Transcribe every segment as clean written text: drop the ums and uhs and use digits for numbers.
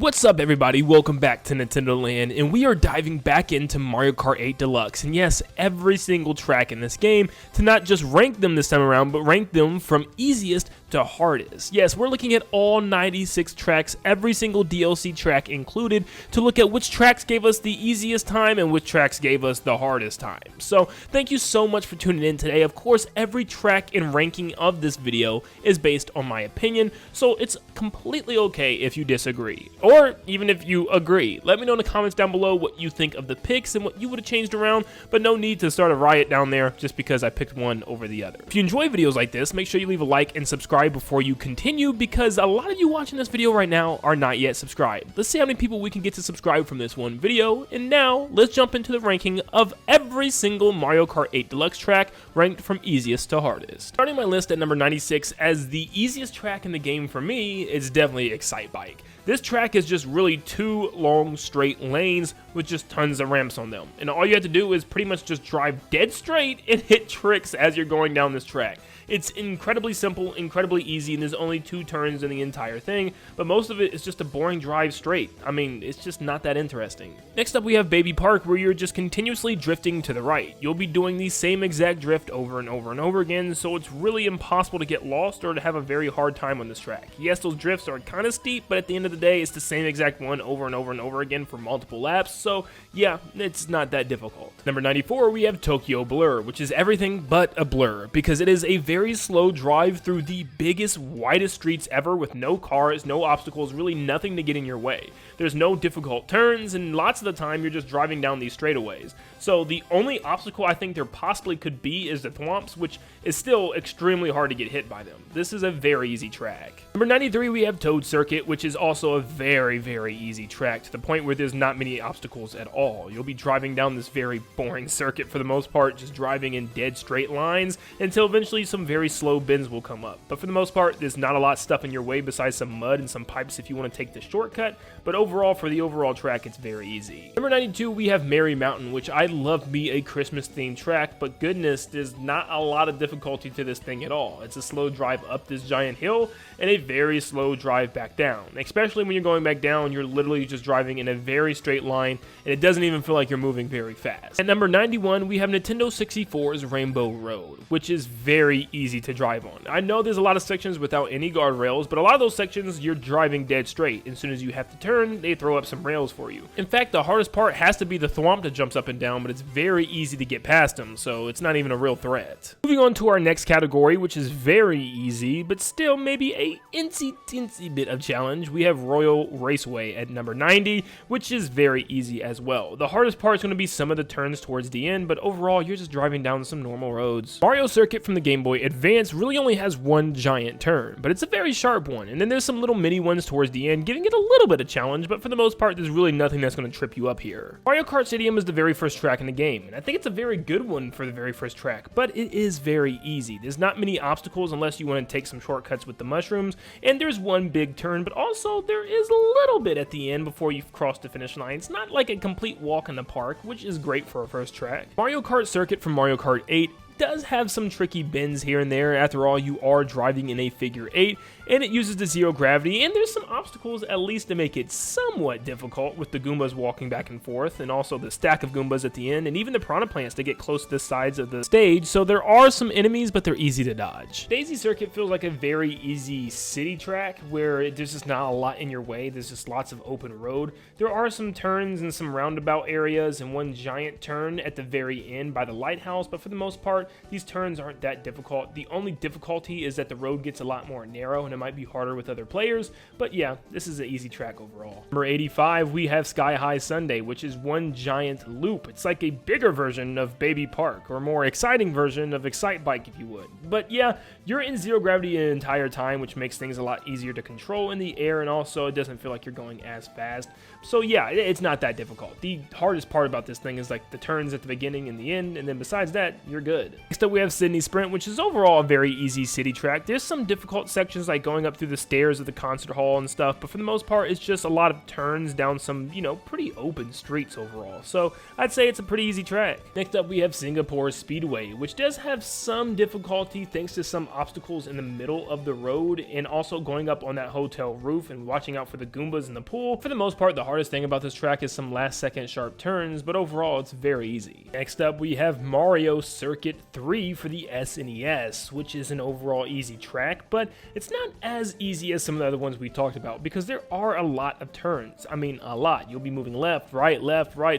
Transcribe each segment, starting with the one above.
What's up everybody, welcome back to Nintendo Land, and we are diving back into Mario Kart 8 Deluxe, and yes, every single track in this game, to not just rank them this time around, but rank them from easiest to hardest. Yes, we're looking at all 96 tracks, every single DLC track included, to look at which tracks gave us the easiest time and which tracks gave us the hardest time. So, thank you so much for tuning in today. Of course, every track and ranking of this video is based on my opinion, so it's completely okay if you disagree. Or even if you agree. Let me know in the comments down below what you think of the picks and what you would have changed around, but no need to start a riot down there just because I picked one over the other. If you enjoy videos like this, make sure you leave a like and subscribe before you continue, because a lot of you watching this video right now are not yet subscribed. Let's see how many people we can get to subscribe from this one video, and now let's jump into the ranking of every single Mario Kart 8 Deluxe track ranked from easiest to hardest. Starting my list at number 96 as the easiest track in the game for me is definitely Excite Bike. This track is just really two long straight lanes with just tons of ramps on them, and all you have to do is pretty much just drive dead straight and hit tricks as you're going down this track. It's incredibly simple, incredibly easy, and there's only 2 turns in the entire thing, but most of it is just a boring drive straight. I mean, it's just not that interesting. Next up we have Baby Park, where you're just continuously drifting to the right. You'll be doing the same exact drift over and over and over again, so it's really impossible to get lost or to have a very hard time on this track. Yes, those drifts are kind of steep, but at the end of the day, it's the same exact one over and over and over again for multiple laps, so yeah, it's not that difficult. Number 94, we have Tokyo Blur, which is everything but a blur, because it is a very slow drive through the biggest, widest streets ever with no cars, no obstacles, really nothing to get in your way. There's no difficult turns, and lots of the time you're just driving down these straightaways. So the only obstacle I think there possibly could be is the thwomps, which is still extremely hard to get hit by them. This is a very easy track. Number 93, we have Toad Circuit, which is also a very, very easy track, to the point where there's not many obstacles at all. You'll be driving down this very boring circuit for the most part, just driving in dead straight lines, until eventually some very slow bends will come up. But for the most part, there's not a lot of stuff in your way besides some mud and some pipes if you want to take the shortcut, but overall, for the overall track, it's very easy. Number 92, we have Merry Mountain, which I love me a Christmas themed track, but goodness, there's not a lot of difficulty to this thing at all. It's a slow drive up this giant hill and a very slow drive back down. Especially when you're going back down, you're literally just driving in a very straight line, and it doesn't even feel like you're moving very fast. At number 91, we have Nintendo 64's Rainbow Road, which is very easy to drive on. I know there's a lot of sections without any guardrails, but a lot of those sections you're driving dead straight. As soon as you have to turn, they throw up some rails for you. In fact, the hardest part has to be the thwomp that jumps up and down, but it's very easy to get past them, so it's not even a real threat. Moving on to our next category, which is very easy, but still maybe a teensy bit of challenge, we have Royal Raceway at number 90, which is very easy as well. The hardest part is going to be some of the turns towards the end, but overall, you're just driving down some normal roads. Mario Circuit from the Game Boy Advance really only has one giant turn, but it's a very sharp one, and then there's some little mini ones towards the end, giving it a little bit of challenge, but for the most part, there's really nothing that's going to trip you up here. Mario Kart Stadium is the very first track in the game, and I think it's a very good one for the very first track, but it is very easy. There's not many obstacles unless you want to take some shortcuts with the mushrooms, and there's one big turn, but also there is a little bit at the end before you've crossed the finish line. It's not like a complete walk in the park, which is great for a first track. Mario Kart Circuit from Mario Kart 8 does have some tricky bends here and there. After all, you are driving in a figure 8, and it uses the zero gravity, and there's some obstacles at least to make it somewhat difficult, with the Goombas walking back and forth, and also the stack of Goombas at the end, and even the Piranha Plants to get close to the sides of the stage, so there are some enemies, but they're easy to dodge. Daisy Circuit feels like a very easy city track, where there's just not a lot in your way. There's just lots of open road. There are some turns and some roundabout areas, and one giant turn at the very end by the lighthouse, but for the most part, these turns aren't that difficult. The only difficulty is that the road gets a lot more narrow, and it might be harder with other players, but yeah, this is an easy track overall. Number 85, we have Sky High Sundae, which is one giant loop. It's like a bigger version of Baby Park, or a more exciting version of Excite Bike, if you would. But yeah, you're in zero gravity the entire time, which makes things a lot easier to control in the air, and also it doesn't feel like you're going as fast. So yeah, it's not that difficult. The hardest part about this thing is like the turns at the beginning and the end, and then besides that, you're good. Next up we have Sydney Sprint, which is overall a very easy city track. There's some difficult sections like going up through the stairs of the concert hall and stuff, but for the most part it's just a lot of turns down some, you know, pretty open streets overall. So I'd say it's a pretty easy track. Next up we have Singapore Speedway, which does have some difficulty thanks to some obstacles in the middle of the road and also going up on that hotel roof and watching out for the Goombas in the pool. For the most part, the hardest thing about this track is some last second sharp turns, but overall it's very easy. Next up we have Mario Circuit 3 for the SNES, which is an overall easy track, but it's not as easy as some of the other ones we talked about because there are a lot of turns. I mean, a lot. You'll be moving left, right.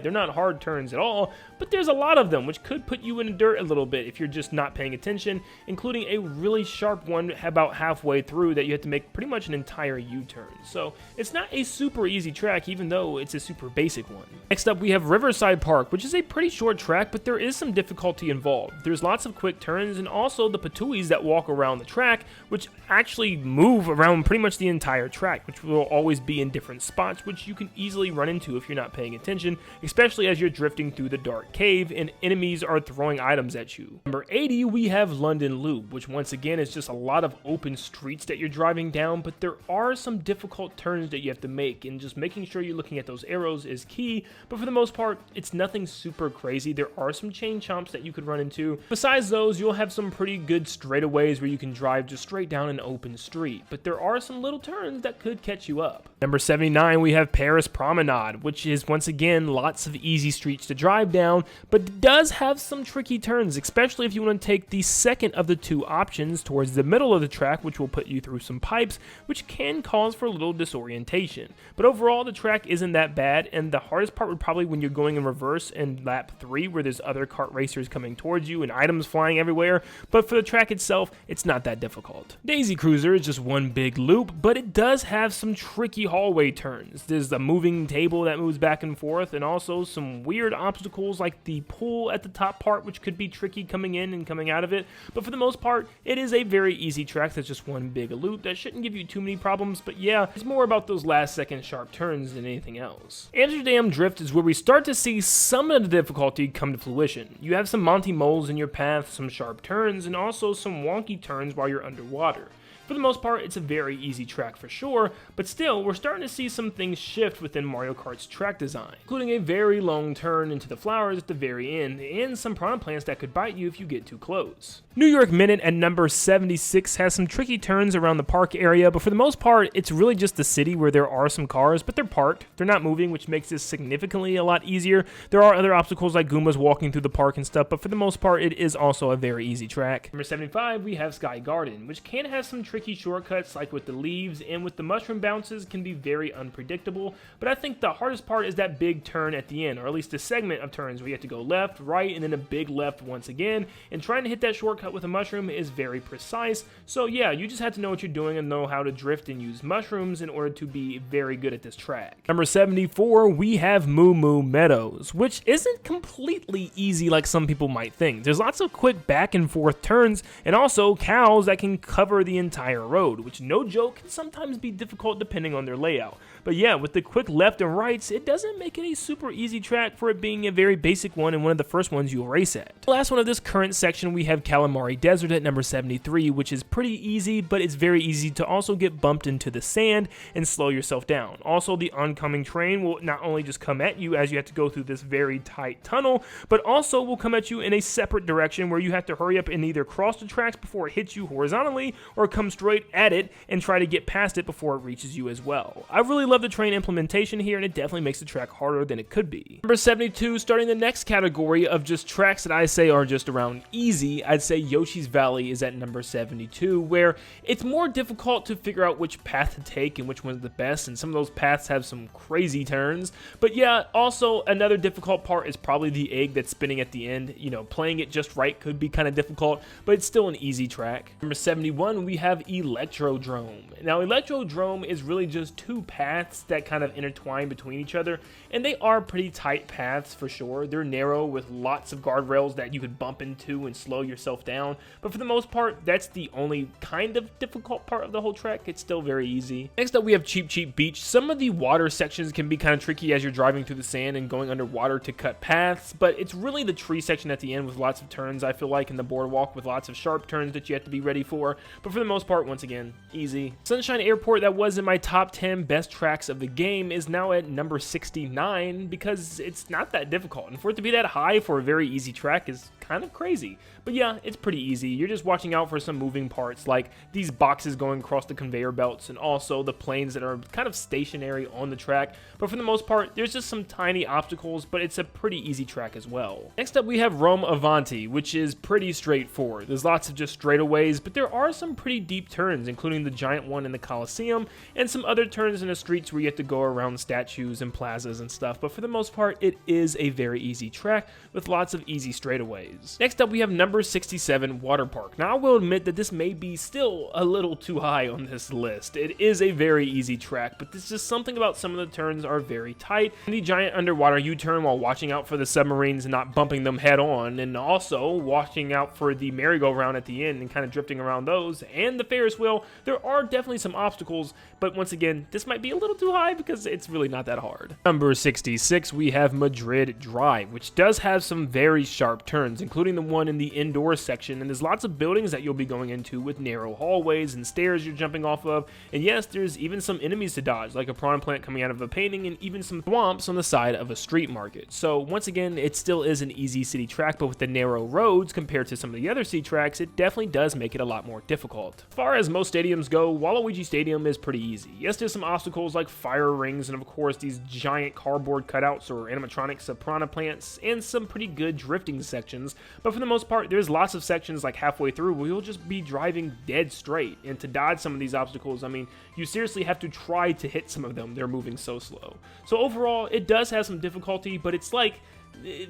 They're not hard turns at all, but there's a lot of them, which could put you in the dirt a little bit if you're just not paying attention, including a really sharp one about halfway through that you have to make pretty much an entire U-turn. So it's not a super easy track, even though it's a super basic one. Next up we have Riverside Park, which is a pretty short track, but there is some difficulty involved. There's lots of quick turns and also the patooies that walk around the track, which actually move around pretty much the entire track, which will always be in different spots, which you can easily run into if you're not paying attention, especially as you're drifting through the dark cave and enemies are throwing items at you. Number 80, we have London Loop, which once again is just a lot of open streets that you're driving down, but there are some difficult turns that you have to make, and just making sure you're looking at those arrows is key, but for the most part, it's nothing super crazy. There are some chain chomps that you could run into. Besides those, you'll have some pretty good straightaways where you can drive just straight down an open street, but there are some little turns that could catch you up. Number 79, we have Paris Promenade, which is once again lots of easy streets to drive down, but it does have some tricky turns, especially if you want to take the second of the two options towards the middle of the track, which will put you through some pipes, which can cause for a little disorientation. But overall, the track isn't that bad, and the hardest part would probably when you're going in reverse in lap 3, where there's other kart racers coming towards you and items flying everywhere, but for the track itself, it's not that difficult. Daisy Cruiser is just one big loop, but it does have some tricky hallway turns. There's a moving table that moves back and forth, and also some weird obstacles like the pool at the top part, which could be tricky coming in and coming out of it, but for the most part, it is a very easy track that's just one big loop that shouldn't give you too many problems, but yeah, it's more about those last second sharp turns than anything else. Amsterdam Drift is where we start to see some of the difficulty come to fruition. You have some Monty moles in your path, some sharp turns, and also some wonky turns while you're underwater. For the most part, it's a very easy track for sure, but still, we're starting to see some things shift within Mario Kart's track design, including a very long turn into the flowers at the very end, and some piranha plants that could bite you if you get too close. New York Minute at number 76 has some tricky turns around the park area, but for the most part, it's really just the city where there are some cars, but they're parked, they're not moving, which makes this significantly a lot easier. There are other obstacles like Goombas walking through the park and stuff, but for the most part, it is also a very easy track. Number 75, we have Sky Garden, which can have some tricky shortcuts like with the leaves, and with the mushroom bounces can be very unpredictable, but I think the hardest part is that big turn at the end, or at least a segment of turns where you have to go left, right, and then a big left once again, and trying to hit that shortcut with a mushroom is very precise. So yeah, you just have to know what you're doing and know how to drift and use mushrooms in order to be very good at this track. Number 74, we have Moo Moo Meadows, which isn't completely easy like some people might think. There's lots of quick back and forth turns, and also cows that can cover the entire road, which no joke can sometimes be difficult depending on their layout. But yeah, with the quick left and rights, it doesn't make it a super easy track for it being a very basic one and one of the first ones you'll race at. The last one of this current section, we have Calamari Desert at number 73, which is pretty easy, but it's very easy to also get bumped into the sand and slow yourself down. Also, the oncoming train will not only just come at you as you have to go through this very tight tunnel, but also will come at you in a separate direction where you have to hurry up and either cross the tracks before it hits you horizontally or come straight at it and try to get past it before it reaches you as well. I really love the train implementation here, and it definitely makes the track harder than it could be. Number 72, starting the next category of just tracks that I say are just around easy, I'd say Yoshi's Valley is at number 72, where it's more difficult to figure out which path to take and which one's the best, and some of those paths have some crazy turns. But yeah, also another difficult part is probably the egg that's spinning at the end. You know, playing it just right could be kind of difficult, but it's still an easy track. Number 71, we have Electrodrome. Now, Electrodrome is really just two paths that kind of intertwine between each other, and they are pretty tight paths for sure. They're narrow with lots of guardrails that you could bump into and slow yourself down, but for the most part, that's the only kind of difficult part of the whole track. It's still very easy. Next up, we have Cheap Cheap Beach. Some of the water sections can be kind of tricky as you're driving through the sand and going underwater to cut paths, but it's really the tree section at the end with lots of turns, I feel like, in the boardwalk with lots of sharp turns that you have to be ready for, but for the most part, once again, easy. Sunshine Airport, that was in my top 10 best tracks of the game, is now at number 69 because it's not that difficult, and for it to be that high for a very easy track is kind of crazy. But yeah, it's pretty easy. You're just watching out for some moving parts like these boxes going across the conveyor belts and also the planes that are kind of stationary on the track. But for the most part, there's just some tiny obstacles, but it's a pretty easy track as well. Next up, we have Rome Avanti, which is pretty straightforward. There's lots of just straightaways, but there are some pretty deep turns, including the giant one in the Coliseum and some other turns in the streets where you have to go around statues and plazas and stuff. But for the most part, it is a very easy track with lots of easy straightaways. Next up, we have number 67, Water Park. Now, I will admit that this may be still a little too high on this list. It is a very easy track, but there's just something about some of the turns are very tight. And the giant underwater U-turn while watching out for the submarines and not bumping them head on, and also watching out for the merry-go-round at the end and kind of drifting around those, and the Ferris wheel. There are definitely some obstacles, but once again, this might be a little too high because it's really not that hard. Number 66, we have Madrid Drive, which does have some very sharp turns, including the one in the indoor section, and there's lots of buildings that you'll be going into with narrow hallways and stairs you're jumping off of, and yes, there's even some enemies to dodge, like a prawn plant coming out of a painting, and even some swamps on the side of a street market. So once again, it still is an easy city track, but with the narrow roads compared to some of the other city tracks, it definitely does make it a lot more difficult. As far as most stadiums go, Waluigi Stadium is pretty easy. Yes, there's some obstacles like fire rings, and of course these giant cardboard cutouts or animatronics of piranha plants, and some pretty good drifting sections, but for the most part, there's lots of sections like halfway through where you'll just be driving dead straight, and to dodge some of these obstacles, I mean, you seriously have to try to hit some of them. They're moving so slow. So overall, it does have some difficulty, but it's like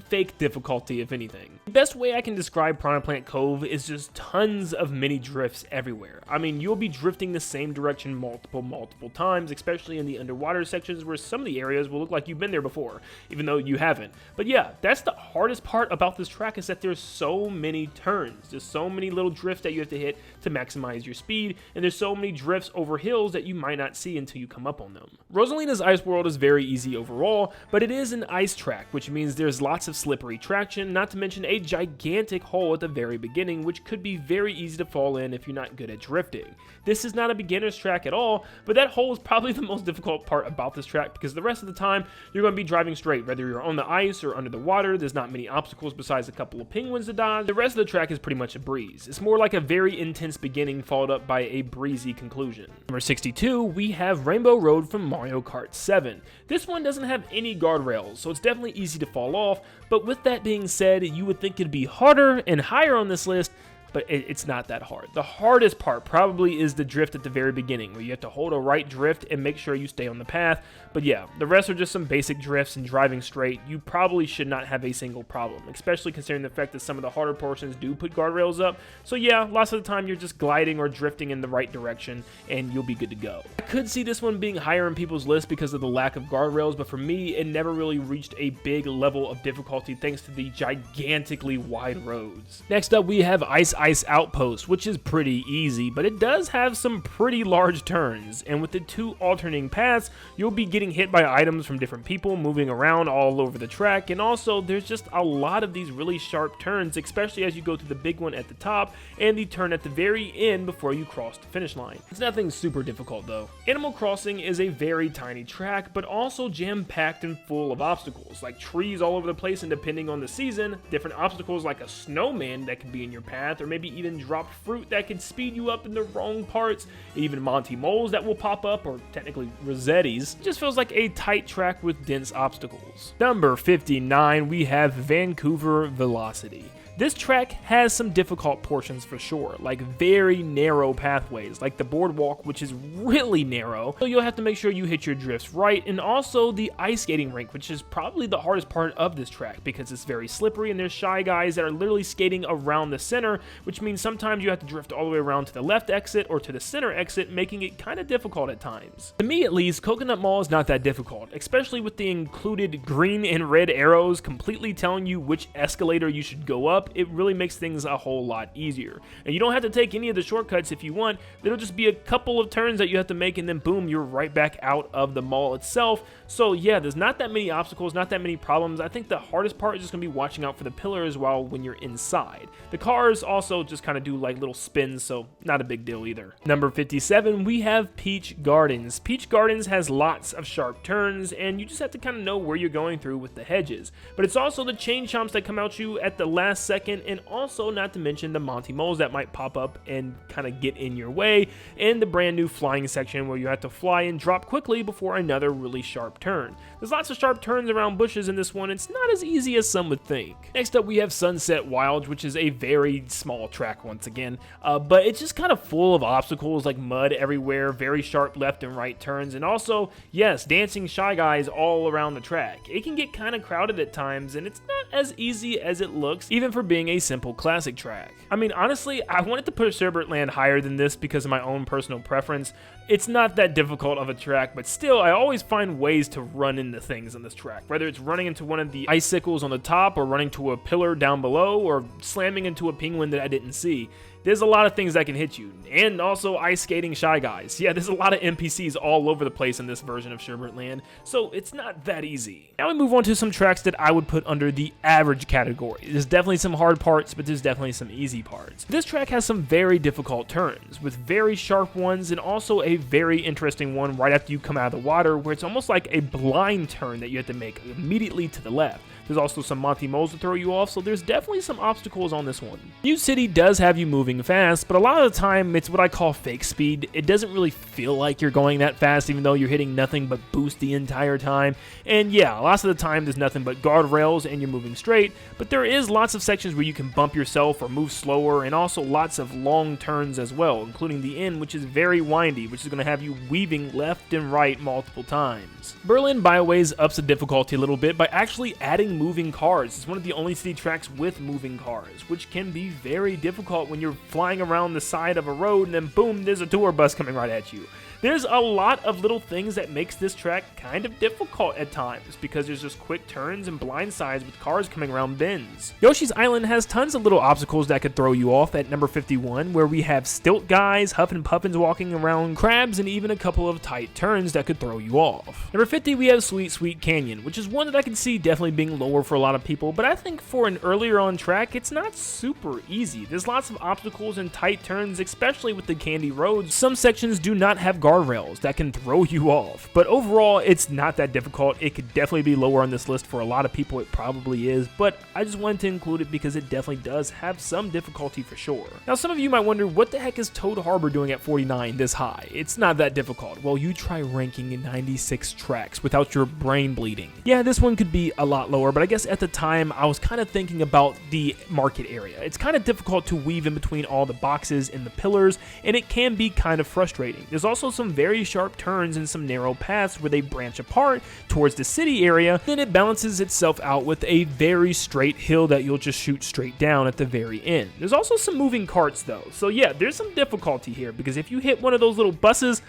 fake difficulty, if anything. The best way I can describe Piranha Plant Cove is just tons of mini drifts everywhere. I mean, you'll be drifting the same direction multiple times, especially in the underwater sections where some of the areas will look like you've been there before, even though you haven't. But yeah, that's the hardest part about this track, is that there's so many turns. There's so many little drifts that you have to hit to maximize your speed, and there's so many drifts over hills that you might not see until you come up on them. Rosalina's Ice World is very easy overall, but it is an ice track, which means there's lots of slippery traction, not to mention a gigantic hole at the very beginning, which could be very easy to fall in if you're not good at drifting. This is not a beginner's track at all, but that hole is probably the most difficult part about this track, because the rest of the time you're going to be driving straight, whether you're on the ice or under the water. There's not many obstacles besides a couple of penguins to dodge. The rest of the track is pretty much a breeze. It's more like a very intense beginning followed up by a breezy conclusion. Number 62, we have Rainbow Road from Mario Kart 7. This one doesn't have any guardrails, so it's definitely easy to fall off, but with that being said, you would think it'd be harder and higher on this list, but it's not that hard. The hardest part probably is the drift at the very beginning, where you have to hold a right drift and make sure you stay on the path. But yeah, the rest are just some basic drifts and driving straight. You probably should not have a single problem, especially considering the fact that some of the harder portions do put guardrails up. So yeah, lots of the time you're just gliding or drifting in the right direction and you'll be good to go. I could see this one being higher in people's list because of the lack of guardrails, but for me, it never really reached a big level of difficulty thanks to the gigantically wide roads. Next up, we have Ice Outpost, which is pretty easy, but it does have some pretty large turns, and with the two alternating paths, you'll be getting hit by items from different people moving around all over the track, and also there's just a lot of these really sharp turns, especially as you go to the big one at the top and the turn at the very end before you cross the finish line. It's nothing super difficult though. Animal Crossing is a very tiny track, but also jam-packed and full of obstacles, like trees all over the place, and depending on the season, different obstacles like a snowman that could be in your path, or maybe even dropped fruit that can speed you up in the wrong parts, even Monty Moles that will pop up, or technically Rosettis. It just feels like a tight track with dense obstacles. Number 59, we have Vancouver Velocity. This track has some difficult portions for sure, like very narrow pathways, like the boardwalk, which is really narrow, so you'll have to make sure you hit your drifts right, and also the ice skating rink, which is probably the hardest part of this track because it's very slippery and there's shy guys that are literally skating around the center, which means sometimes you have to drift all the way around to the left exit or to the center exit, making it kind of difficult at times. To me at least, Coconut Mall is not that difficult, especially with the included green and red arrows completely telling you which escalator you should go up. It really makes things a whole lot easier. And you don't have to take any of the shortcuts if you want. There'll just be a couple of turns that you have to make and then boom, you're right back out of the mall itself. So yeah, there's not that many obstacles, not that many problems. I think the hardest part is just going to be watching out for the pillars while when you're inside. The cars also just kind of do like little spins, so not a big deal either. Number 57, we have Peach Gardens. Peach Gardens has lots of sharp turns and you just have to kind of know where you're going through with the hedges. But it's also the chain chomps that come at you at the last second, and also not to mention the Monty Moles that might pop up and kind of get in your way, and the brand new flying section where you have to fly and drop quickly before another really sharp turn. There's lots of sharp turns around bushes in this one. It's not as easy as some would think. Next up we have Sunset Wilds, which is a very small track once again, but it's just kind of full of obstacles like mud everywhere, very sharp left and right turns, and also, yes, dancing shy guys all around the track. It can get kind of crowded at times and it's not as easy as it looks, even for being a simple classic track. I mean, honestly, I wanted to put Sherbert Land higher than this because of my own personal preference. It's not that difficult of a track, but still, I always find ways to run into things on this track, whether it's running into one of the icicles on the top or running to a pillar down below or slamming into a penguin that I didn't see. There's a lot of things that can hit you, and also ice skating shy guys. Yeah, there's a lot of NPCs all over the place in this version of Sherbert Land, so it's not that easy. Now we move on to some tracks that I would put under the average category. There's definitely some hard parts, but there's definitely some easy parts. This track has some very difficult turns, with very sharp ones, and also a very interesting one right after you come out of the water, where it's almost like a blind turn that you have to make immediately to the left. There's also some Monty Moles to throw you off, so there's definitely some obstacles on this one. New City does have you moving fast, but a lot of the time it's what I call fake speed. It doesn't really feel like you're going that fast, even though you're hitting nothing but boost the entire time. And yeah, lots of the time there's nothing but guardrails and you're moving straight, but there is lots of sections where you can bump yourself or move slower, and also lots of long turns as well, including the end, which is very windy, which is going to have you weaving left and right multiple times. Berlin Byways ups the difficulty a little bit by actually adding moving cars. It's one of the only city tracks with moving cars, which can be very difficult when you're flying around the side of a road and then boom, there's a tour bus coming right at you. There's a lot of little things that makes this track kind of difficult at times because there's just quick turns and blind sides with cars coming around bends. Yoshi's Island has tons of little obstacles that could throw you off at number 51, where we have stilt guys, huffin' puffins walking around, crabs, and even a couple of tight turns that could throw you off. Number 50, we have Sweet Sweet Canyon, which is one that I can see definitely being lower for a lot of people, but I think for an earlier on track, it's not super easy. There's lots of obstacles and tight turns, especially with the candy roads. Some sections do not have guardrails that can throw you off, but overall it's not that difficult. It could definitely be lower on this list. For a lot of people it probably is, but I just wanted to include it because it definitely does have some difficulty for sure. Now some of you might wonder, what the heck is Toad Harbor doing at 49 this high? It's not that difficult. Well, you try ranking in 96 tracks without your brain bleeding. Yeah, this one could be a lot lower, but I guess at the time I was kind of thinking about the market area. It's kind of difficult to weave in between all the boxes and the pillars, and it can be kind of frustrating. There's also some very sharp turns and some narrow paths where they branch apart towards the city area, then it balances itself out with a very straight hill that you'll just shoot straight down at the very end. There's also some moving carts though, so yeah, there's some difficulty here because if you hit one of those little buses,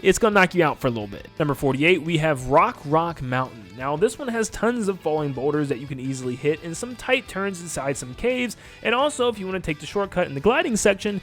it's gonna knock you out for a little bit. Number 48, we have Rock Mountain. Now this one has tons of falling boulders that you can easily hit and some tight turns inside some caves, and also if you want to take the shortcut in the gliding section,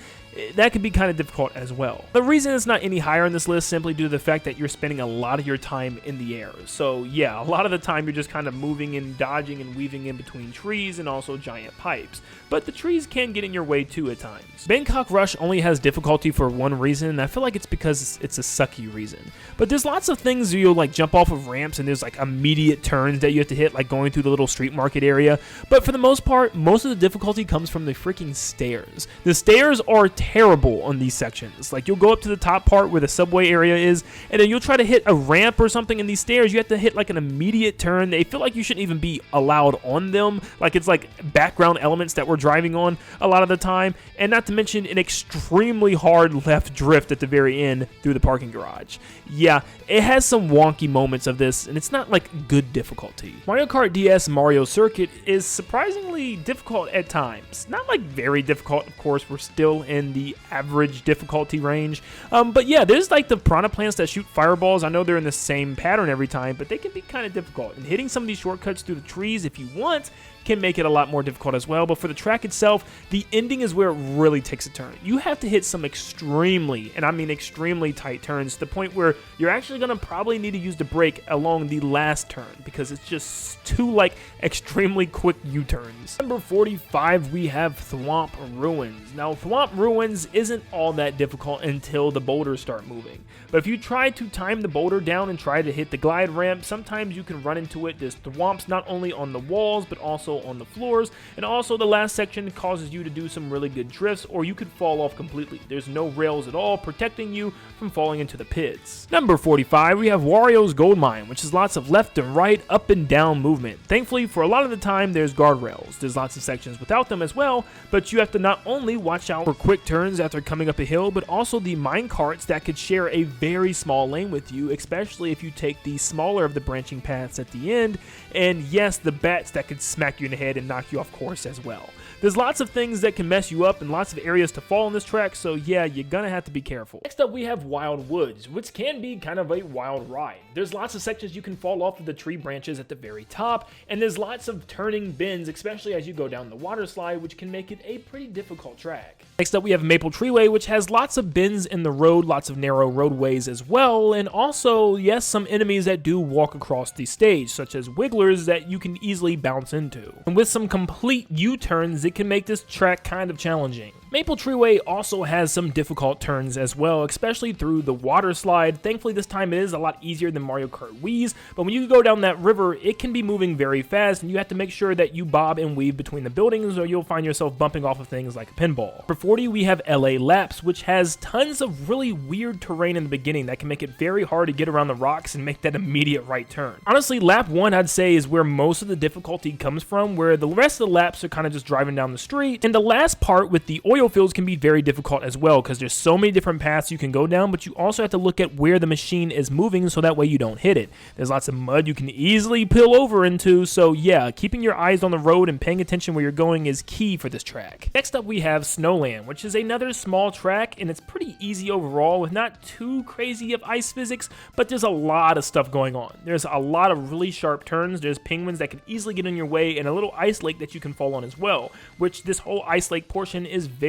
that could be kind of difficult as well. The reason it's not any higher on this list simply due to the fact that you're spending a lot of your time in the air. So yeah, a lot of the time you're just kind of moving and dodging and weaving in between trees and also giant pipes. But the trees can get in your way too at times. Bangkok Rush only has difficulty for one reason, and I feel like it's because it's a sucky reason. But there's lots of things where you'll like jump off of ramps and there's like immediate immediate turns that you have to hit, like going through the little street market area. But for the most part, most of the difficulty comes from the freaking stairs. The stairs are terrible on these sections. Like, you'll go up to the top part where the subway area is, and then you'll try to hit a ramp or something in these stairs. You have to hit like an immediate turn. They feel like you shouldn't even be allowed on them. Like, it's like background elements that we're driving on a lot of the time. And not to mention an extremely hard left drift at the very end through the parking garage. Yeah, it has some wonky moments of this, and it's not like good difficulty. Mario Kart DS Mario Circuit is surprisingly difficult at times. Not like very difficult, of course. We're still in the average difficulty range. But yeah, there's like the piranha plants that shoot fireballs. I know they're in the same pattern every time, but they can be kind of difficult. And hitting some of these shortcuts through the trees, if you want, can make it a lot more difficult as well. But for the track itself, the ending is where it really takes a turn. You have to hit some extremely, and I mean extremely tight turns, to the point where you're actually going to probably need to use the brake along the last turn, because it's just too like extremely quick U-turns. Number 45, we have Thwomp Ruins. Now, Thwomp Ruins isn't all that difficult until the boulders start moving. But if you try to time the boulder down and try to hit the glide ramp, sometimes you can run into it. There's thwomps not only on the walls, but also on the floors, and also the last section causes you to do some really good drifts, or you could fall off completely. There's no rails at all protecting you from falling into the pits. Number 45, we have Wario's Gold Mine, which is lots of left and right, up and down movement. Thankfully, for a lot of the time, there's guardrails. There's lots of sections without them as well, but you have to not only watch out for quick turns after coming up a hill, but also the mine carts that could share a very small lane with you, especially if you take the smaller of the branching paths at the end, and yes, the bats that could smack you in the head and knock you off course as well. There's lots of things that can mess you up and lots of areas to fall on this track, so yeah, you're gonna have to be careful. Next up, we have Wild Woods, which can be kind of a wild ride. There's lots of sections you can fall off of the tree branches at the very top, and there's lots of turning bends, especially as you go down the water slide, which can make it a pretty difficult track. Next up, we have Maple Treeway, which has lots of bends in the road, lots of narrow roadways as well, and also, yes, some enemies that do walk across the stage, such as wigglers that you can easily bounce into. And with some complete U-turns, it can make this track kind of challenging. Maple Treeway also has some difficult turns as well, especially through the water slide. Thankfully, this time it is a lot easier than Mario Kart Wii's, but when you go down that river, it can be moving very fast, and you have to make sure that you bob and weave between the buildings, or you'll find yourself bumping off of things like a pinball. For 40, we have LA Laps, which has tons of really weird terrain in the beginning that can make it very hard to get around the rocks and make that immediate right turn. Honestly, lap 1, I'd say, is where most of the difficulty comes from, where the rest of the laps are kind of just driving down the street, and the last part with the oil fields can be very difficult as well, because there's so many different paths you can go down, but you also have to look at where the machine is moving so that way you don't hit it. There's lots of mud you can easily peel over into, so yeah, keeping your eyes on the road and paying attention where you're going is key for this track. Next up, we have Snowland, which is another small track, and it's pretty easy overall with not too crazy of ice physics, but there's a lot of stuff going on. There's a lot of really sharp turns, there's penguins that can easily get in your way, and a little ice lake that you can fall on as well, which this whole ice lake portion is very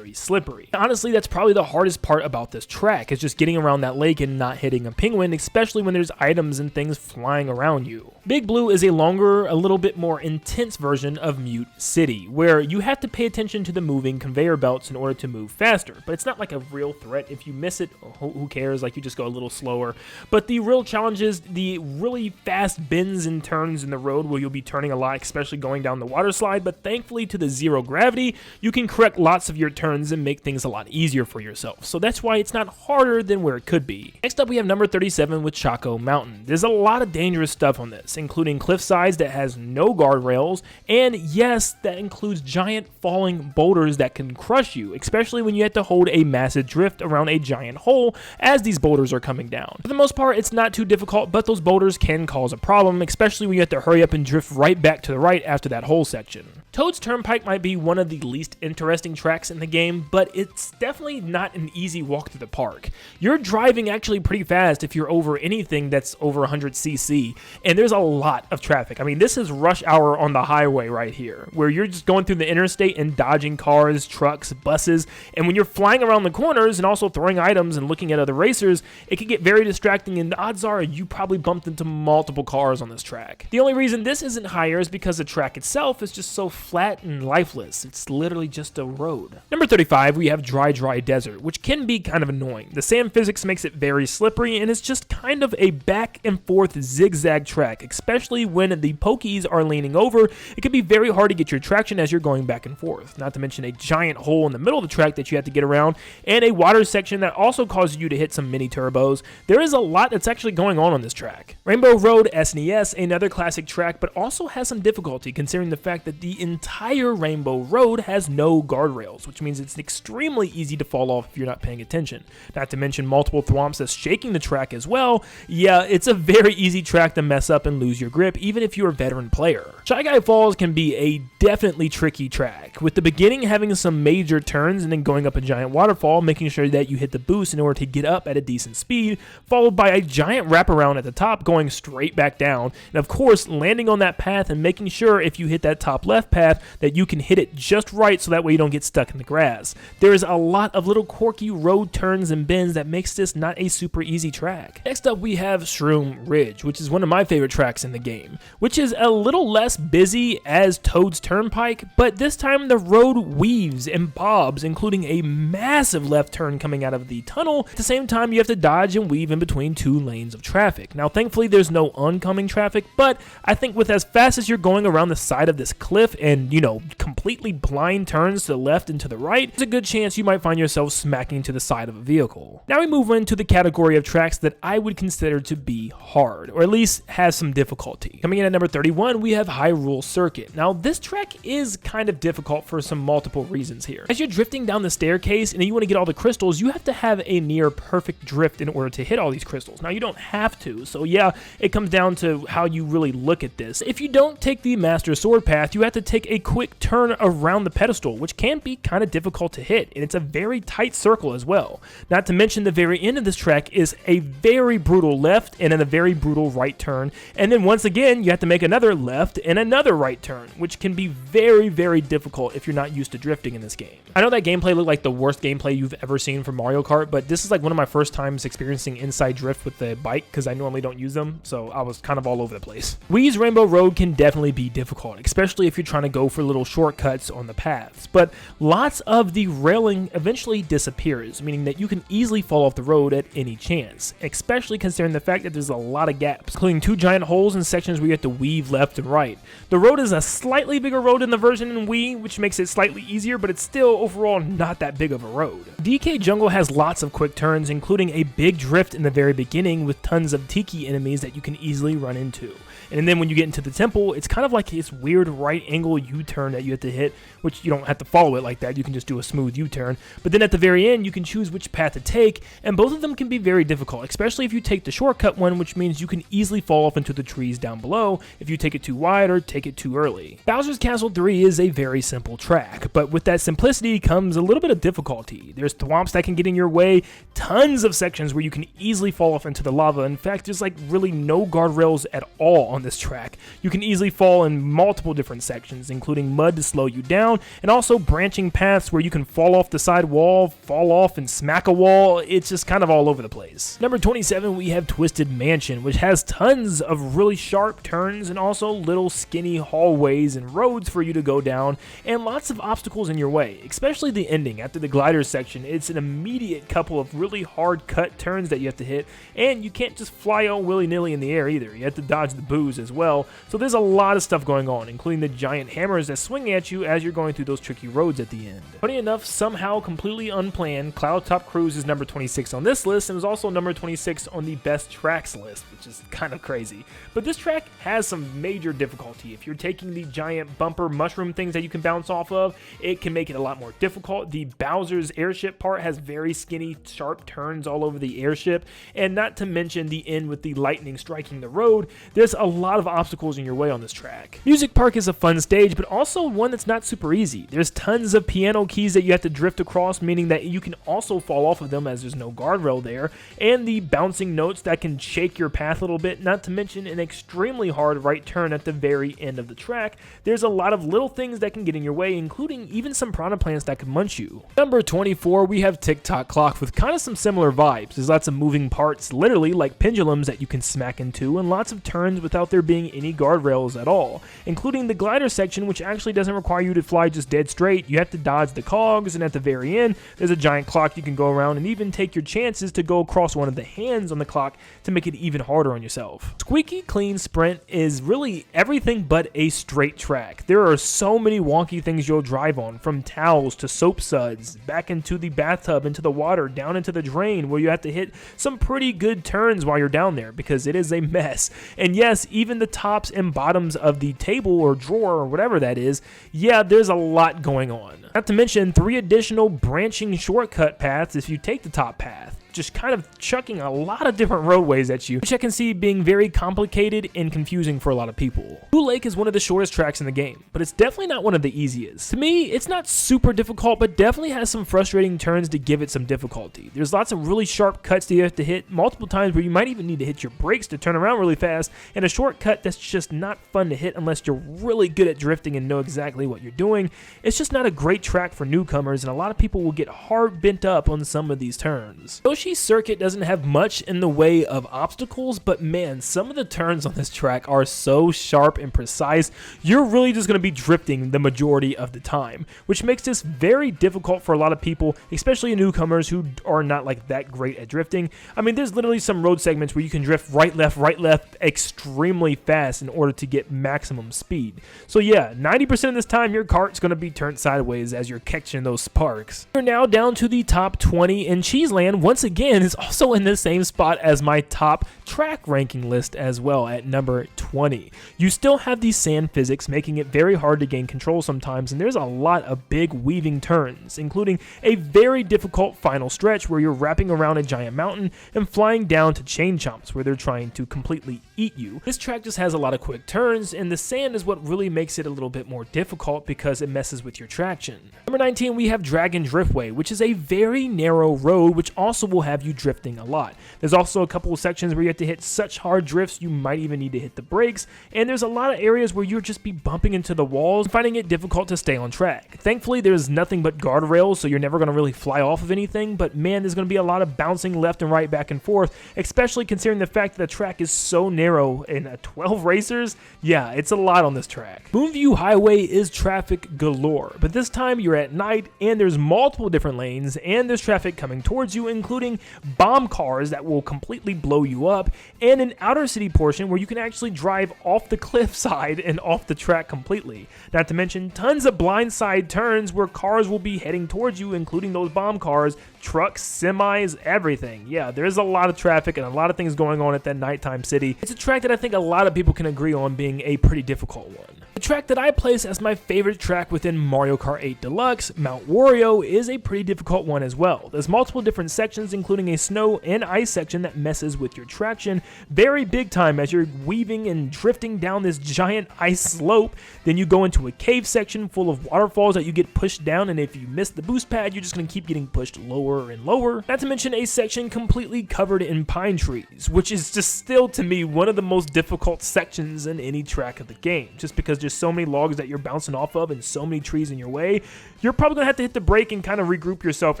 slippery. Honestly, that's probably the hardest part about this track, is just getting around that lake and not hitting a penguin, especially when there's items and things flying around you. Big Blue is a longer, a little bit more intense version of Mute City, where you have to pay attention to the moving conveyor belts in order to move faster, but it's not like a real threat. If you miss it, who cares? Like, you just go a little slower. But the real challenge is the really fast bends and turns in the road, where you'll be turning a lot, especially going down the water slide, but thankfully to the zero gravity, you can correct lots of your turns and make things a lot easier for yourself. So that's why it's not harder than where it could be. Next up, we have number 37 with Choco Mountain. There's a lot of dangerous stuff on this, including cliff sides that has no guardrails, and yes, that includes giant falling boulders that can crush you, especially when you have to hold a massive drift around a giant hole as these boulders are coming down. For the most part, it's not too difficult, but those boulders can cause a problem, especially when you have to hurry up and drift right back to the right after that hole section. Toad's Turnpike might be one of the least interesting tracks in the game, but it's definitely not an easy walk through the park. You're driving actually pretty fast if you're over anything that's over 100cc, and there's a lot of traffic. I mean, this is rush hour on the highway right here, where you're just going through the interstate and dodging cars, trucks, buses, and when you're flying around the corners and also throwing items and looking at other racers, it can get very distracting, and the odds are you probably bumped into multiple cars on this track. The only reason this isn't higher is because the track itself is just so flat and lifeless. It's literally just a road. road. Number 35, we have Dry Desert, which can be kind of annoying. The sand physics makes it very slippery, and it's just kind of a back and forth zigzag track, especially when the pokies are leaning over. It can be very hard to get your traction as you're going back and forth, not to mention a giant hole in the middle of the track that you have to get around, and a water section that also causes you to hit some mini turbos. There is a lot that's actually going on this track. Rainbow Road SNES, another classic track, but also has some difficulty considering the fact that the entire Rainbow Road has no guardrails, which means it's extremely easy to fall off if you're not paying attention. Not to mention multiple thwomps that's shaking the track as well. Yeah, it's a very easy track to mess up and lose your grip, even if you're a veteran player. Shy Guy Falls can be a definitely tricky track, with the beginning having some major turns and then going up a giant waterfall, making sure that you hit the boost in order to get up at a decent speed, followed by a giant wraparound at the top going straight back down, and of course landing on that path and making sure if you hit that top left path that you can hit it just right so that way you don't get stuck in the grass. There is a lot of little quirky road turns and bends that makes this not a super easy track. Next up we have Shroom Ridge, which is one of my favorite tracks in the game, which is a little less busy as Toad's Turnpike, but this time the road weaves and bobs, including a massive left turn coming out of the tunnel. At the same time, you have to dodge and weave in between two lanes of traffic. Now, thankfully, there's no oncoming traffic, but I think with as fast as you're going around the side of this cliff and, completely blind turns to the left and to the right, there's a good chance you might find yourself smacking to the side of a vehicle. Now we move into the category of tracks that I would consider to be hard, or at least has some difficulty. Coming in at number 31, we have Hyrule Circuit. Now, this track is kind of difficult for some multiple reasons here. As you're drifting down the staircase and you want to get all the crystals, you have to have a near perfect drift in order to hit all these crystals. Now, you don't have to, so yeah, it comes down to how you really look at this. If you don't take the Master Sword path, you have to take a quick turn around the pedestal, which can be kind of difficult to hit, and it's a very tight circle as well. Not to mention the very end of this track is a very brutal left and then a very brutal right turn, and then once again, you have to make another left and another right turn, which can be very, very difficult if you're not used to drifting in this game. I know that gameplay looked like the worst gameplay you've ever seen from Mario Kart, but this is like one of my first times experiencing inside drift with the bike because I normally don't use them, so I was kind of all over the place. Wii's Rainbow Road can definitely be difficult, especially if you're trying to go for little shortcuts on the paths, but lots of the railing eventually disappears, meaning that you can easily fall off the road at any chance, especially considering the fact that there's a lot of gaps, including two giant holes in sections where you have to weave left and right. The road is a slightly bigger road in the version in Wii, which makes it slightly easier, but it's still overall not that big of a road. DK Jungle has lots of quick turns, including a big drift in the very beginning with tons of Tiki enemies that you can easily run into. And then when you get into the temple, it's kind of like this weird right angle U-turn that you have to hit, which you don't have to follow it like that, you can just do a smooth U-turn. But then at the very end, you can choose which path to take, and both of them can be very difficult, especially if you take the shortcut one, which means you can easily fall off into the trees down below if you take it too wide or take it too early. Bowser's Castle 3 is a very simple track, but with that simplicity comes a little bit of difficulty. There's thwomps that can get in your way, tons of sections where you can easily fall off into the lava. In fact, there's like really no guardrails at all on this track. You can easily fall in multiple different sections, including mud to slow you down, and also branching paths where you can fall off the side wall, fall off and smack a wall. It's just kind of all over the place. Number 27, we have Twisted Mansion, which has tons of really sharp turns and also little skinny hallways and roads for you to go down, and lots of obstacles in your way, especially the ending. After the glider section, it's an immediate couple of really hard cut turns that you have to hit, and you can't just fly all willy-nilly in the air either. You have to dodge the boos as well, so there's a lot of stuff going on, including the giant hammers that swing at you as you're going through those tricky roads at the end. Funny enough, somehow completely unplanned, Cloud Top Cruise is number 26 on this list and was also number 26 on the best tracks list, which is kind of crazy. But this track has some major difficulty. If you're taking the giant bumper mushroom things that you can bounce off of, it can make it a lot more difficult. The Bowser's airship part has very skinny, sharp turns all over the airship, and not to mention the end with the lightning striking the road. There's a lot of obstacles in your way on this track. Music Park is a fun stage, but also one that's not super easy. There's tons of piano keys that you have to drift across, meaning that you can also fall off of them as there's no guardrail there, and the bouncing notes that can shake your path a little bit, not to mention an extremely hard right turn at the very end of the track. There's a lot of little things that can get in your way, including even some piranha plants that can munch you. Number 24, we have Tick-Tock Clock with kind of some similar vibes. There's lots of moving parts, literally like pendulums that you can smack into, and lots of turns without without there being any guardrails at all, including the glider section, which actually doesn't require you to fly just dead straight. You have to dodge the cogs, and at the very end, there's a giant clock you can go around and even take your chances to go across one of the hands on the clock to make it even harder on yourself. Squeaky Clean Sprint is really everything but a straight track. There are so many wonky things you'll drive on, from towels to soap suds, back into the bathtub, into the water, down into the drain, where you have to hit some pretty good turns while you're down there because it is a mess. And yes, even the tops and bottoms of the table or drawer or whatever that is, yeah, there's a lot going on. Not to mention 3 additional branching shortcut paths if you take the top path, just kind of chucking a lot of different roadways at you, which I can see being very complicated and confusing for a lot of people. Blue Lake is one of the shortest tracks in the game, but it's definitely not one of the easiest. To me, it's not super difficult, but definitely has some frustrating turns to give it some difficulty. There's lots of really sharp cuts that you have to hit multiple times where you might even need to hit your brakes to turn around really fast, and a shortcut that's just not fun to hit unless you're really good at drifting and know exactly what you're doing. It's just not a great track for newcomers, and a lot of people will get hard bent up on some of these turns. Yoshi's Circuit doesn't have much in the way of obstacles, but man, some of the turns on this track are so sharp and precise, you're really just going to be drifting the majority of the time, which makes this very difficult for a lot of people, especially newcomers who are not like that great at drifting. I mean, there's literally some road segments where you can drift right, left extremely fast in order to get maximum speed. So yeah, 90% of this time your cart's going to be turned sideways as you're catching those sparks. We're now down to the top 20, and Cheeseland once again is also in the same spot as my top track ranking list as well at number 20. You still have these sand physics making it very hard to gain control sometimes, and there's a lot of big weaving turns, including a very difficult final stretch where you're wrapping around a giant mountain and flying down to chain chomps where they're trying to completely eat you. This track just has a lot of quick turns, and the sand is what really makes it a little bit more difficult because it messes with your traction. Number 19, we have Dragon Driftway, which is a very narrow road which also will have you drifting a lot. There's also a couple of sections where you have to hit such hard drifts you might even need to hit the brakes, and there's a lot of areas where you'll just be bumping into the walls, finding it difficult to stay on track. Thankfully, there's nothing but guardrails, so you're never going to really fly off of anything, but man, there's going to be a lot of bouncing left and right, back and forth, especially considering the fact that the track is so narrow in 12 racers. Yeah, it's a lot on this track. Moonview Highway is traffic galore, but this time you're at night and there's multiple different lanes and there's traffic coming towards you, including bomb cars that will completely blow you up, and an outer city portion where you can actually drive off the cliff side and off the track completely. Not to mention tons of blindside turns where cars will be heading towards you, including those bomb cars, trucks, semis, everything. Yeah, there's a lot of traffic and a lot of things going on at that nighttime city. It's a track that I think a lot of people can agree on being a pretty difficult one. The track that I place as my favorite track within Mario Kart 8 Deluxe, Mount Wario, is a pretty difficult one as well. There's multiple different sections, including a snow and ice section that messes with your traction very big time as you're weaving and drifting down this giant ice slope. Then you go into a cave section full of waterfalls that you get pushed down, and if you miss the boost pad, you're just going to keep getting pushed lower and lower. Not to mention a section completely covered in pine trees, which is just still, to me, one of the most difficult sections in any track of the game, just because there's so many logs that you're bouncing off of and so many trees in your way. You're probably going to have to hit the brake and kind of regroup yourself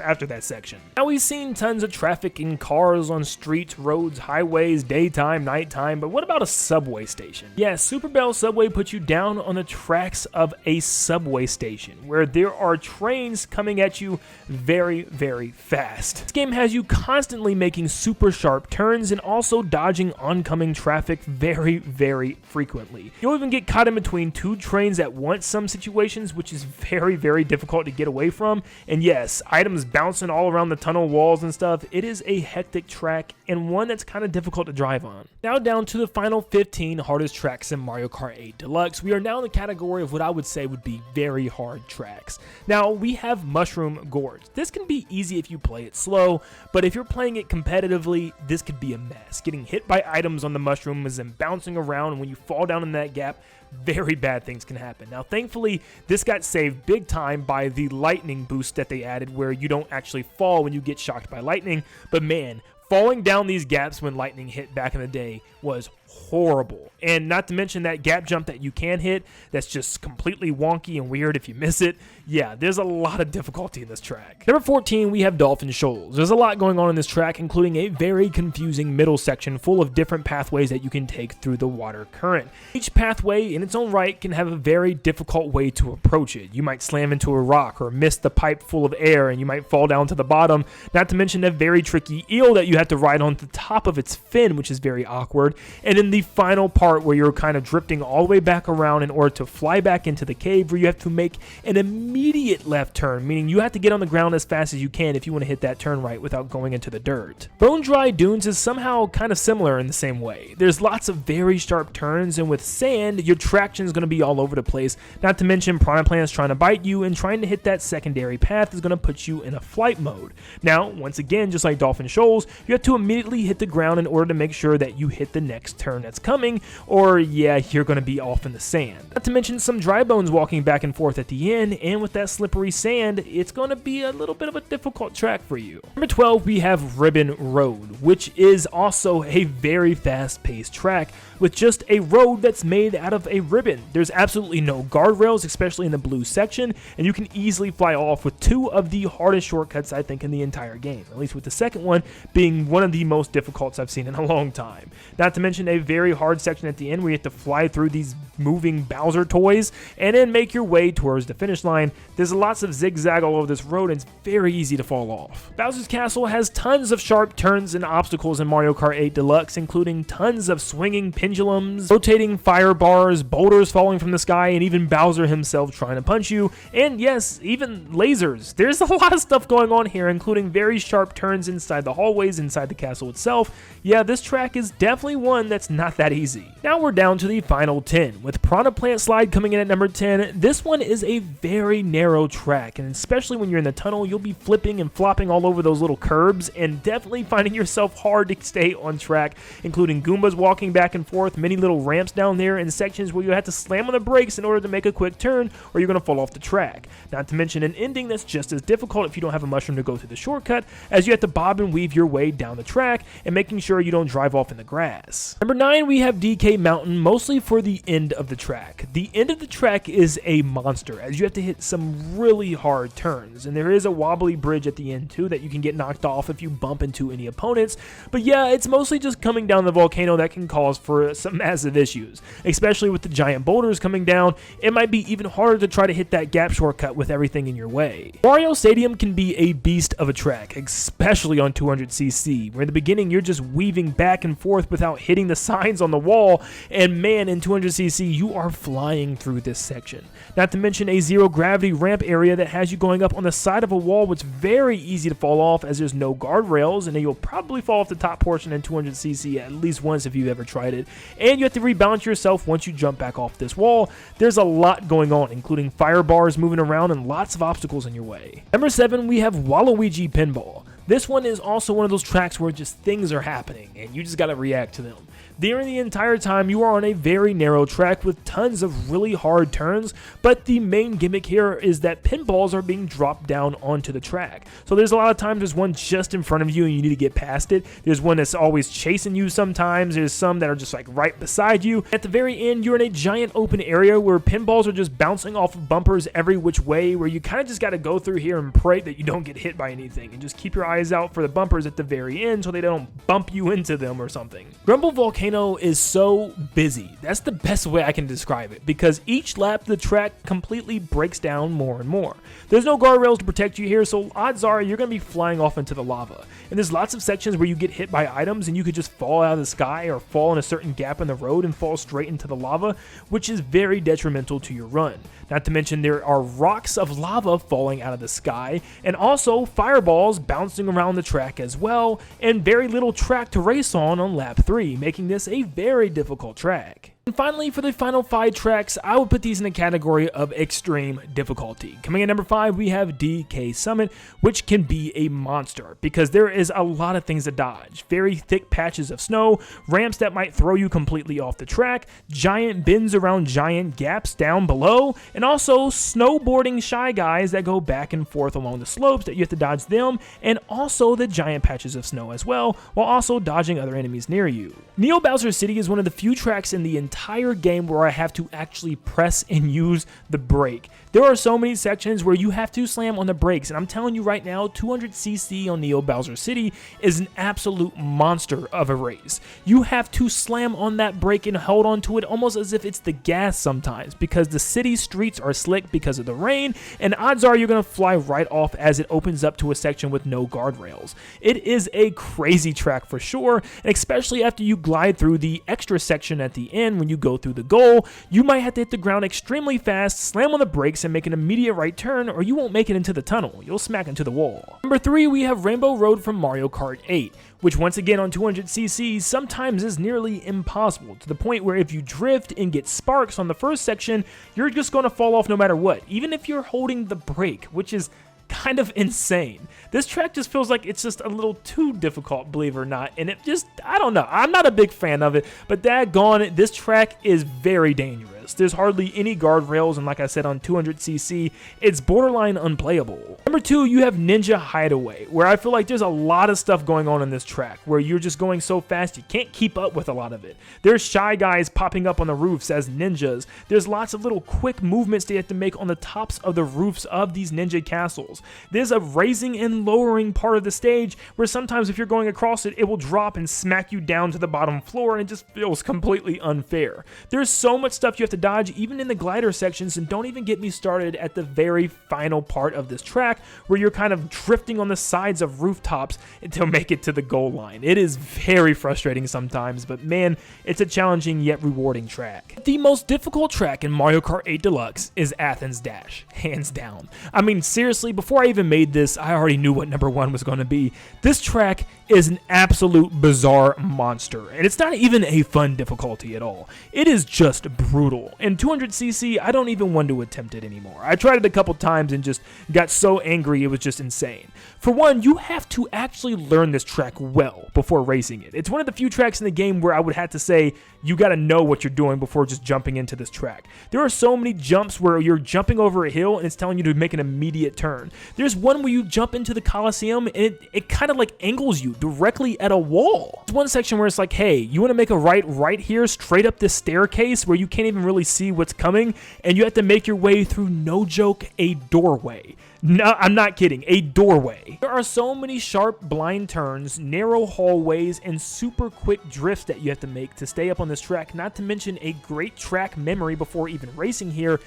after that section. Now, we've seen tons of traffic and cars on streets, roads, highways, daytime, nighttime, but what about a subway station? Yeah, Super Bell Subway puts you down on the tracks of a subway station where there are trains coming at you very, very fast. This game has you constantly making super sharp turns and also dodging oncoming traffic very, very frequently. You'll even get caught in between two trains at once some situations, which is very, very difficult to get away from. And yes, items bouncing all around the tunnel walls and stuff. It is a hectic track and one that's kind of difficult to drive on. Now down to the final 15 hardest tracks in Mario Kart 8 Deluxe. We are now in the category of what I would say would be very hard tracks. Now we have Mushroom Gorge. This can be easy if you play it slow, but if you're playing it competitively, this could be a mess. Getting hit by items on the mushrooms and bouncing around, and when you fall down in that gap, very bad things can happen. Now, thankfully, this got saved big time by the lightning boost that they added where you don't actually fall when you get shocked by lightning, but man, falling down these gaps when lightning hit back in the day was horrible. And not to mention that gap jump that you can hit, that's just completely wonky and weird if you miss it. Yeah, there's a lot of difficulty in this track. Number 14, we have Dolphin Shoals. There's a lot going on in this track, including a very confusing middle section full of different pathways that you can take through the water current. Each pathway in its own right can have a very difficult way to approach it. You might slam into a rock or miss the pipe full of air and you might fall down to the bottom, not to mention a very tricky eel that you have to ride on the top of its fin, which is very awkward. And in the final part where you're kind of drifting all the way back around in order to fly back into the cave, where you have to make an immediate left turn, meaning you have to get on the ground as fast as you can if you want to hit that turn right without going into the dirt. Bone Dry Dunes is somehow kind of similar in the same way. There's lots of very sharp turns, and with sand, your traction is going to be all over the place, not to mention piranha plants trying to bite you, and trying to hit that secondary path is going to put you in a flight mode. Now, once again, just like Dolphin Shoals, you have to immediately hit the ground in order to make sure that you hit the next turn that's coming, or yeah, you're going to be off in the sand. Not to mention some dry bones walking back and forth at the end, and with that slippery sand, it's going to be a little bit of a difficult track for you. Number 12, we have Ribbon Road, which is also a very fast-paced track with just a road that's made out of a ribbon. There's absolutely no guardrails, especially in the blue section, and you can easily fly off with two of the hardest shortcuts I think in the entire game, at least with the second one being one of the most difficult I've seen in a long time. Not to mention a very hard section at the end where you have to fly through these moving Bowser toys and then make your way towards the finish line. There's lots of zigzag all over this road and it's very easy to fall off. Bowser's Castle has tons of sharp turns and obstacles in Mario Kart 8 Deluxe, including tons of swinging pendulums, rotating fire bars, boulders falling from the sky, and even Bowser himself trying to punch you, and yes, even lasers. There's a lot of stuff going on here, including very sharp turns inside the hallways inside the castle itself. Yeah, this track is definitely one that's not that easy. Now we're down to the final 10, with Piranha Plant Slide coming in at number 10. This one is a very narrow track, and especially when you're in the tunnel, you'll be flipping and flopping all over those little curbs, and definitely finding yourself hard to stay on track, including Goombas walking back and forth, many little ramps down there, and sections where you have to slam on the brakes in order to make a quick turn, or you're going to fall off the track. Not to mention an ending that's just as difficult if you don't have a mushroom to go through the shortcut, as you have to bob and weave your way down the track, and making sure you don't drive off in the grass. Number 9, we have DK Mountain, mostly for the end of the track. The end of the track is a monster, as you have to hit some really hard turns, and there is a wobbly bridge at the end too that you can get knocked off if you bump into any opponents, but yeah, it's mostly just coming down the volcano that can cause for some massive issues, especially with the giant boulders coming down. It might be even harder to try to hit that gap shortcut with everything in your way. Wario Stadium can be a beast of a track, especially on 200cc, where in the beginning you're just weaving back and forth without hitting the signs on the wall, and man, in 200cc you are flying through this section. Not to mention a zero gravity ramp area that has you going up on the side of a wall, which is very easy to fall off as there's no guardrails, and then you'll probably fall off the top portion in 200cc at least once if you've ever tried it, and you have to rebalance yourself once you jump back off this wall. There's a lot going on, including fire bars moving around and lots of obstacles in your way. Number 7, we have Waluigi Pinball. This one is also one of those tracks where just things are happening and you just gotta react to them. During the entire time, you are on a very narrow track with tons of really hard turns, but the main gimmick here is that pinballs are being dropped down onto the track. So there's a lot of times there's one just in front of you and you need to get past it. There's one that's always chasing you sometimes. There's some that are just like right beside you. At the very end, you're in a giant open area where pinballs are just bouncing off of bumpers every which way, where you kind of just got to go through here and pray that you don't get hit by anything, and just keep your eyes out for the bumpers at the very end so they don't bump you into them or something. Grumble Volcano is so busy. That's the best way I can describe it, because each lap the track completely breaks down more and more. There's no guardrails to protect you here, so odds are you're going to be flying off into the lava. And there's lots of sections where you get hit by items and you could just fall out of the sky or fall in a certain gap in the road and fall straight into the lava, which is very detrimental to your run. Not to mention there are rocks of lava falling out of the sky, and also fireballs bouncing around the track as well, and very little track to race on lap 3, making this a very difficult track. And finally, for the final 5 tracks, I would put these in a category of extreme difficulty. Coming in number 5, we have DK Summit, which can be a monster because there is a lot of things to dodge. Very thick patches of snow, ramps that might throw you completely off the track, giant bends around giant gaps down below, and also snowboarding shy guys that go back and forth along the slopes that you have to dodge them, and also the giant patches of snow as well, while also dodging other enemies near you. Neo Bowser City is one of the few tracks in the entire game where I have to actually press and use the brake. There are so many sections where you have to slam on the brakes, and I'm telling you right now, 200cc on Neo Bowser City is an absolute monster of a race. You have to slam on that brake and hold on to it almost as if it's the gas sometimes, because the city streets are slick because of the rain, and odds are you're going to fly right off as it opens up to a section with no guardrails. It is a crazy track for sure, and especially after you glide through the extra section at the end when you go through the goal, you might have to hit the ground extremely fast, slam on the brakes, and make an immediate right turn, or you won't make it into the tunnel. You'll smack into the wall. Number 3, we have Rainbow Road from Mario Kart 8, which once again on 200cc sometimes is nearly impossible, to the point where if you drift and get sparks on the first section, you're just going to fall off no matter what, even if you're holding the brake, which is kind of insane. This track just feels like it's just a little too difficult, believe it or not, and it just, I don't know, I'm not a big fan of it, but daggone it, this track is very dangerous. There's hardly any guardrails, and like I said, on 200cc, it's borderline unplayable. Number 2, you have Ninja Hideaway, where I feel like there's a lot of stuff going on in this track, where you're just going so fast you can't keep up with a lot of it. There's shy guys popping up on the roofs as ninjas. There's lots of little quick movements that you have to make on the tops of the roofs of these ninja castles. There's a raising and lowering part of the stage where sometimes if you're going across it, it will drop and smack you down to the bottom floor, and it just feels completely unfair. There's so much stuff you have to dodge even in the glider sections, and don't even get me started at the very final part of this track where you're kind of drifting on the sides of rooftops until make it to the goal line. It is very frustrating sometimes, but man, it's a challenging yet rewarding track. The most difficult track in Mario Kart 8 Deluxe is Athens Dash, hands down. I mean, seriously, before I even made this, I already knew what number 1 was going to be. This track is an absolute bizarre monster, and it's not even a fun difficulty at all. It is just brutal. In 200cc, I don't even want to attempt it anymore. I tried it a couple times and just got so angry it was just insane. For one, you have to actually learn this track well before racing it. It's one of the few tracks in the game where I would have to say you got to know what you're doing before just jumping into this track. There are so many jumps where you're jumping over a hill and it's telling you to make an immediate turn. There's one where you jump into the Coliseum and it kind of like angles you directly at a wall. There's one section where it's like, hey, you want to make a right here straight up this staircase where you can't even really see what's coming, and you have to make your way through, no joke, a doorway. No, I'm not kidding, a doorway. There are so many sharp blind turns, narrow hallways, and super quick drifts that you have to make to stay up on this track, not to mention a great track memory before even racing here.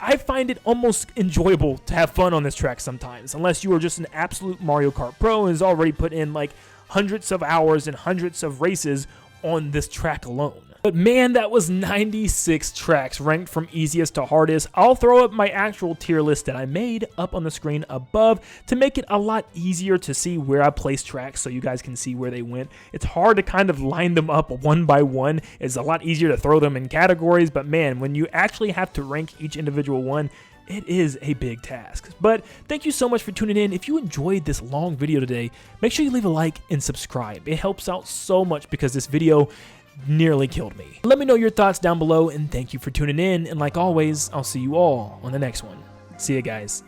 I find it almost enjoyable to have fun on this track sometimes, unless you are just an absolute Mario Kart pro and has already put in like hundreds of hours and hundreds of races on this track alone. But man, that was 96 tracks ranked from easiest to hardest. I'll throw up my actual tier list that I made up on the screen above to make it a lot easier to see where I placed tracks so you guys can see where they went. It's hard to kind of line them up one by one. It's a lot easier to throw them in categories, but man, when you actually have to rank each individual one, it is a big task. But thank you so much for tuning in. If you enjoyed this long video today, make sure you leave a like and subscribe. It helps out so much because this video nearly killed me. Let me know your thoughts down below, and thank you for tuning in. And like always, I'll see you all on the next one. See ya, guys.